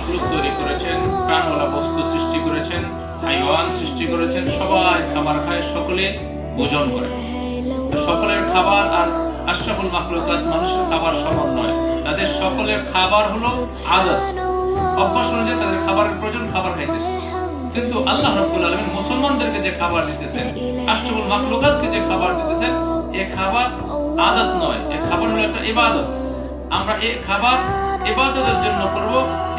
মাখলুক তৈরি করেছেন, প্রাণওয়ালা বস্তু সৃষ্টি করেছেন, হাইওয়ান সৃষ্টি করেছেন, সবাই খাবার খায়, সকলে ভোজন করে। তো সকলের খাবার আর আশরাফুল মাখলুকাত মানুষের খাবার সমান নয়। তাদের সকলের খাবার হলো আদত, অভ্যাস অনুযায়ী তাদের খাবারের প্রয়োজন, খাবার খাইতেছে। কিন্তু আল্লাহ রাব্বুল আলামিন মুসলমানদেরকে যে খাবার দিতেছেন, আশরাফুল মাখলুকাতকে যে খাবার দিতেছেন, এই খাবার আদত নয়, এই খাবার হলো একটা ইবাদত। আমরা এই খাবার ইবাদতের জন্য করব,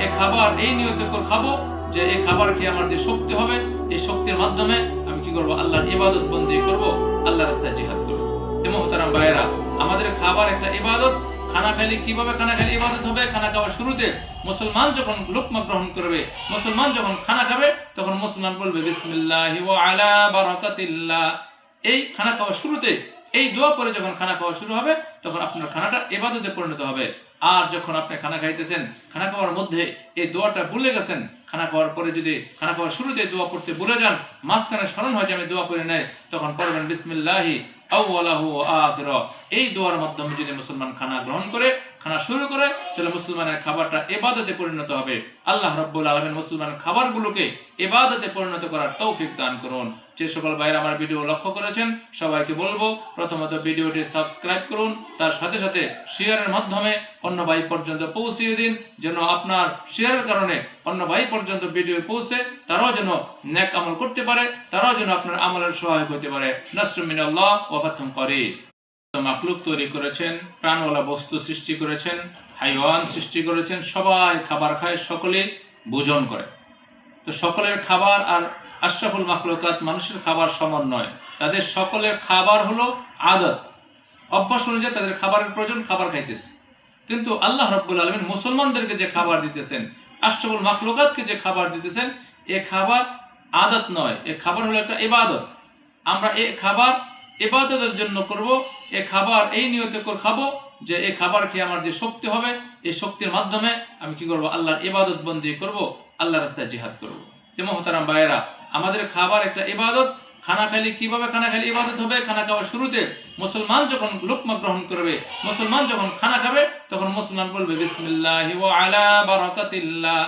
এই খাবার এই নিয়তে করে খাবো যে এই খাবার খেয়ে আমার যে শক্তি হবে, এই শক্তির মাধ্যমে আমি কি করব, আল্লাহর ইবাদত বন্দেগী করব, আল্লাহর রাস্তায় জিহাদ করব। তো মুহতারাম ভাইয়েরা, আমাদের খাবার একটা ইবাদত। খানা খাইলে কিভাবে খানা খাইলে ইবাদত হবে? খানা খাওয়ার শুরুতে মুসলমান যখন লুকমা গ্রহণ করবে, মুসলমান যখন খানা খাবে, তখন মুসলমান বলবে বিসমিল্লাহি ওয়া আলা বারাকাতিল্লাহ। এই খানা খাওয়ার শুরুতে এই দোয়া পরে যখন খানা খাওয়া শুরু হবে, তখন আপনার খানাটা ইবাদতে পরিণত হবে। আর যখন আপনি খানা খাইতেছেন, খানা খাওয়ার মধ্যে এই দোয়াটা ভুলে গেছেন, খানা খাওয়ার পরে যদি খানা খাওয়ার শুরুতে দোয়া পড়তে ভুলে যান, মাঝখানে স্মরণ হয় যে আমি দোয়া পড়ে নেই, তখন পড়বেন বিসমিল্লাহি আউওয়ালাহু ওয়া আখিরা। এই দোয়ার মাধ্যমে যদি মুসলমান খানা গ্রহণ করে, খানা শুরু করে, তাহলে মুসলমানের খাবারটা ইবাদতে পরিণত হবে। আল্লাহ রাব্বুল আলামিন মুসলমানের খাবারগুলোকে ইবাদতে পরিণত করার তৌফিক দান করুন। যে সকল ভাইরা আমার ভিডিও লক্ষ্য করেছেন, সবাইকে বলবো প্রথমত ভিডিওটি সাবস্ক্রাইব করুন, তার সাথে সাথে শেয়ারের মাধ্যমে অন্য ভাই পর্যন্ত পৌঁছিয়ে দিন, যেন আপনার শেয়ারের কারণে অন্য ভাই পর্যন্ত ভিডিও পৌঁছে তারাও যেন নেক আমল করতে পারে, তারাও যেন আপনার আমলের সহায়ক হতে পারে। নাসরুম মিনাল্লাহ ওয়া ফাতহুম করিব। মাখলুক তৈরি করেছেন, প্রাণওয়ালা বস্তু সৃষ্টি করেছেন, হাইওয়ান সৃষ্টি করেছেন, সবাই খাবার খায়, সকলে ভোজন করে। তো সকলের খাবার আর আশরাফুল মাখলুকাত মানুষের খাবার সমান নয়। তাদের সকলের খাবার হলো আদত, অভ্যাস অনুযায়ী তাদের খাবারের প্রয়োজন, খাবার খাইতেছে। কিন্তু আল্লাহ রাব্বুল আলামিন মুসলমানদেরকে যে খাবার দিতেছেন, আশরাফুল মাখলুকাতকে যে খাবার দিতেছেন, এ খাবার আদত নয়, এ খাবার হলো একটা ইবাদত। আমরা এই খাবার ইবাদতের জন্য করব, এ খাবার এই নিয়তে করে খাবো যে এই খাবার খেয়ে আমার যে শক্তি হবে, এই শক্তির মাধ্যমে আমি কি করব, আল্লাহর ইবাদত বন্দেগী করব, আল্লাহর রাস্তায় জিহাদ করব। তো মুহতারাম ভাইয়েরা, আমাদের খাবার একটা ইবাদত। খানা খাইলে কিভাবে খানা খাইলে ইবাদত হবে? খানা খাওয়ার শুরুতে মুসলমান যখন লুকমা গ্রহণ করবে, মুসলমান যখন খানা খাবে, তখন মুসলমান বলবে বিসমিল্লাহি ওয়া আলা বারাকাতিল্লাহ।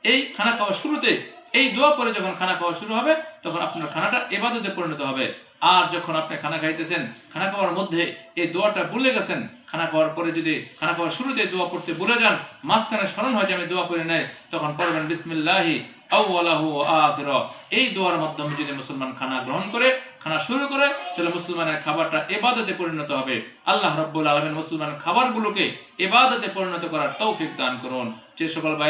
এই খানা খাওয়ার শুরুতে এই দোয়া পরে যখন খানা খাওয়া শুরু হবে, তখন আপনার খানাটা ইবাদতে পরিণত হবে। আর যখন আপনি খানা খাইতেছেন, খানা খাওয়ার মধ্যে এই দোয়াটা ভুলে গেছেন, খানা খাওয়ার পরে যদি খানা খাওয়ার শুরুতে দোয়া পড়তে ভুলে যান, মাঝখানে স্মরণ হয় যে আমি দোয়া পড়ে নেই, তখন পড়বেন বিসমিল্লাহি আউওয়ালাহু ওয়া আখিরা। এই দোয়ার মাধ্যমে যদি মুসলমান খানা গ্রহণ করে, খানা শুরু করে, তাহলে মুসলমানের খাবারটা ইবাদতে পরিণত হবে। আল্লাহ রাব্বুল আলামিন মুসলমানের খাবারগুলোকে ইবাদতে পরিণত করার তৌফিক দান করুন। যে সকল ভাই